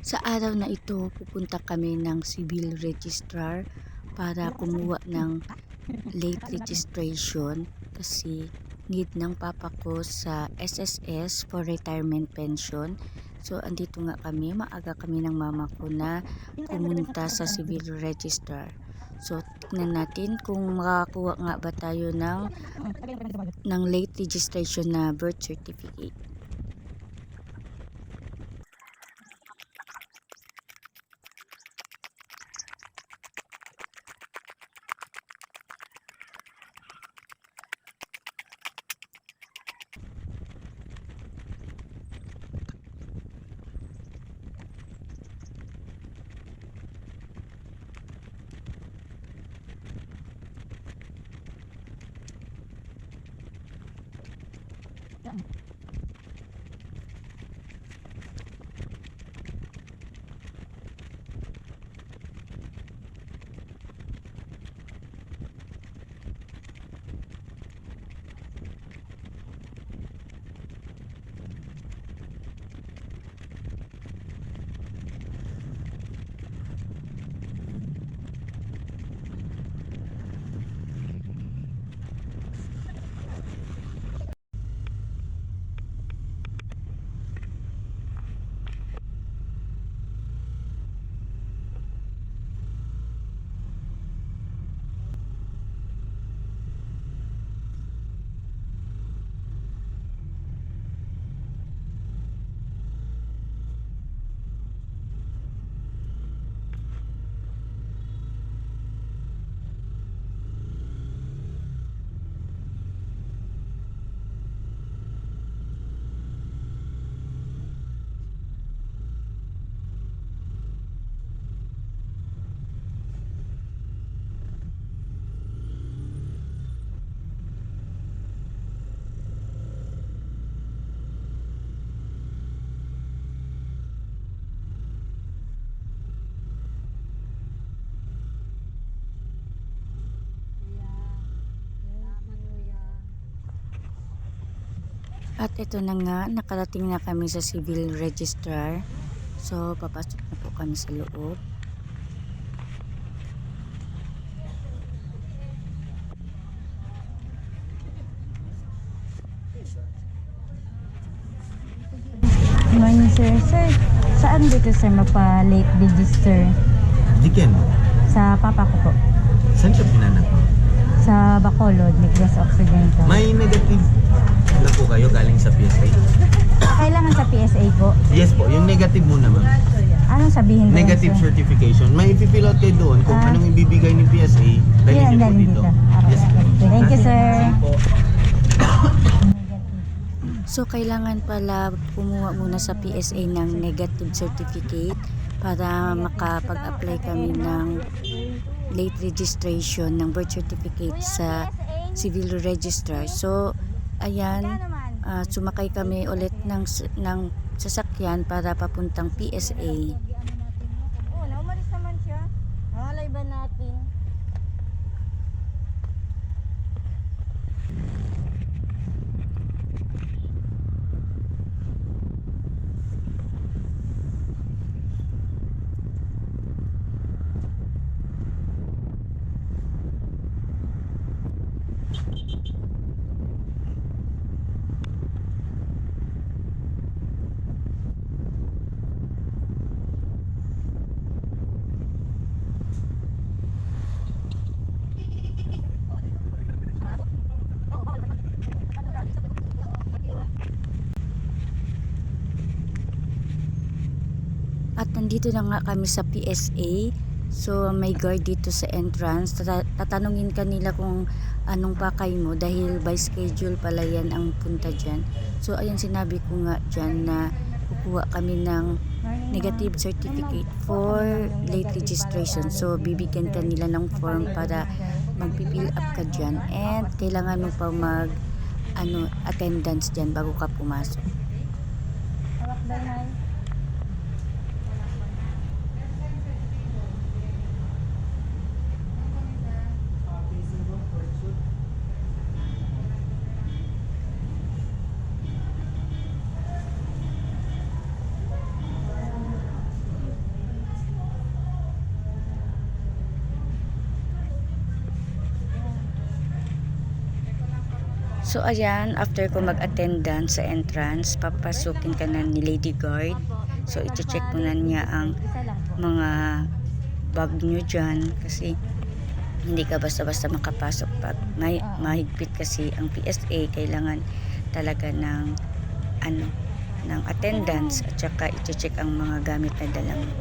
Sa araw na ito, pupunta kami ng civil registrar para kumuha ng late registration kasi need ng papa ko sa SSS for retirement pension. So, andito nga kami, maaga kami ng mama ko na pumunta sa civil registrar. So, tignan natin kung makakakuha nga ba tayo ng late registration na birth certificate. At ito na nga, nakarating na kami sa civil registrar. So, papasok na po kami sa loob. Morning, sir. Sir, saan dito, sir, mapa-late register? Diken, Sa papa ko po. saan siya pinanak mo? Sa Bacolod, Negros Occidental. May negative na po kayo galing sa PSA? Kailangan sa PSA po. Yes po, yung negative muna ma'am. Anong sabihin doon, Negative sir? certification. May ipifill out kayo doon kung Ah. anong ibibigay ng PSA. Dali Yeah, niyo po galing dito. dito. Okay. Yes po. Thank you, sir. Po. So, kailangan pala kumuha muna sa PSA ng negative certificate para makapag-apply kami ng late registration ng birth certificate sa civil registrar. So, ayan, sumakay kami ulit ng sasakyan para papuntang PSA. Oo, naumalis naman siya. Nakalay ba natin? At nandito na nga kami sa PSA. So, may guard dito sa entrance. Tatanungin kanila kung anong pakay mo dahil by schedule pala yan ang punta dyan. So, ayan, sinabi ko nga dyan na kukuha kami ng negative certificate for late registration. So, bibigyan ka nila ng form para mag-fill up ka dyan. And kailangan mo pa attendance dyan bago ka pumasok. Hawak ba, Nay? So ayan, after ko mag-attendance sa entrance, papasukin ka na ni Lady Guard. So i-check muna niya ang Isa lang po. mga bag nyo dyan kasi hindi ka basta-basta makapasok pag mahigpit kasi ang PSA. Kailangan talaga ng ng attendance at saka i-check ang mga gamit na dala mo.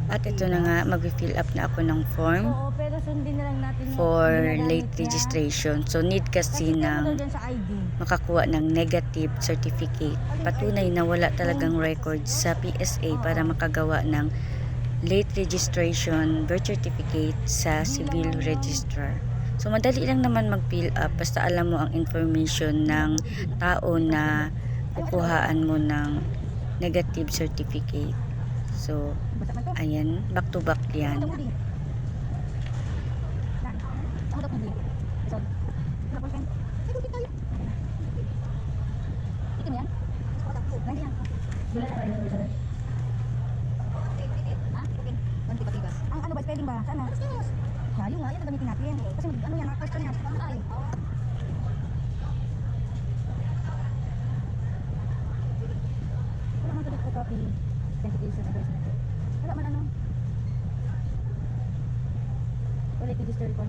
At ito na nga, mag-fill up na ako ng form Oo, pero sundin na lang natin yung for ginagamit late niya. registration. So need kasi Kasi ng dyan sa ID. makakuha ng negative certificate. Patunay na wala talagang record sa PSA para makagawa ng late registration birth certificate sa civil registrar. So madali lang naman mag-fill up basta alam mo ang information ng tao na kukuhaan mo ng negative certificate. So ayan, back to back yan. Ang ano ba, spelling ba? Sana? Layo nga, yan ang gamitin natin. Kasi ano yan, first yan. Ay. Wala man ito dito copy. Identification address na ito. Wala man ano. Wala register ko.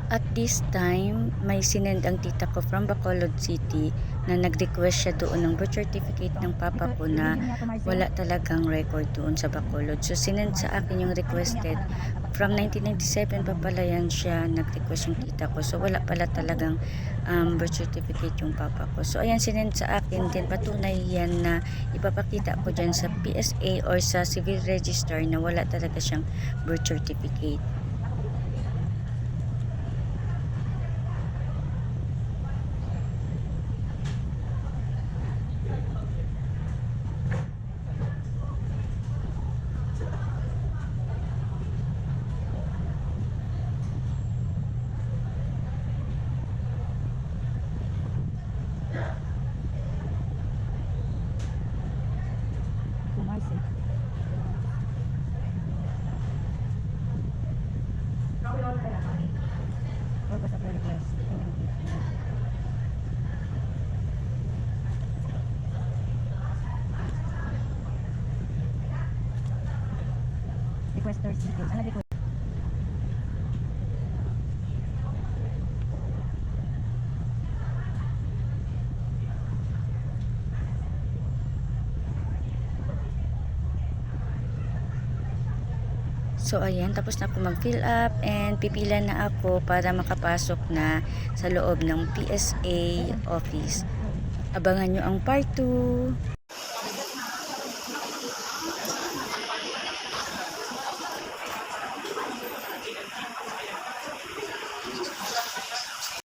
At this time, may sinend ang tita ko from Bacolod City na nag-request siya doon ng birth certificate ng papa ko na wala talagang record doon sa Bacolod. So sinend sa akin yung requested. From 1997 pa pala yan siya nag-request yung tita ko. So wala pala talagang birth certificate yung papa ko. So ayan, sinend sa akin din. Patunay yan na ipapakita ko dyan sa PSA or sa civil register na wala talaga siyang birth certificate. Pumaysi. Purpose of the request. Requester's details. Ano request? So ayan, tapos na ako mag-fill up and pipila na ako para makapasok na sa loob ng PSA office. Abangan nyo ang part 2.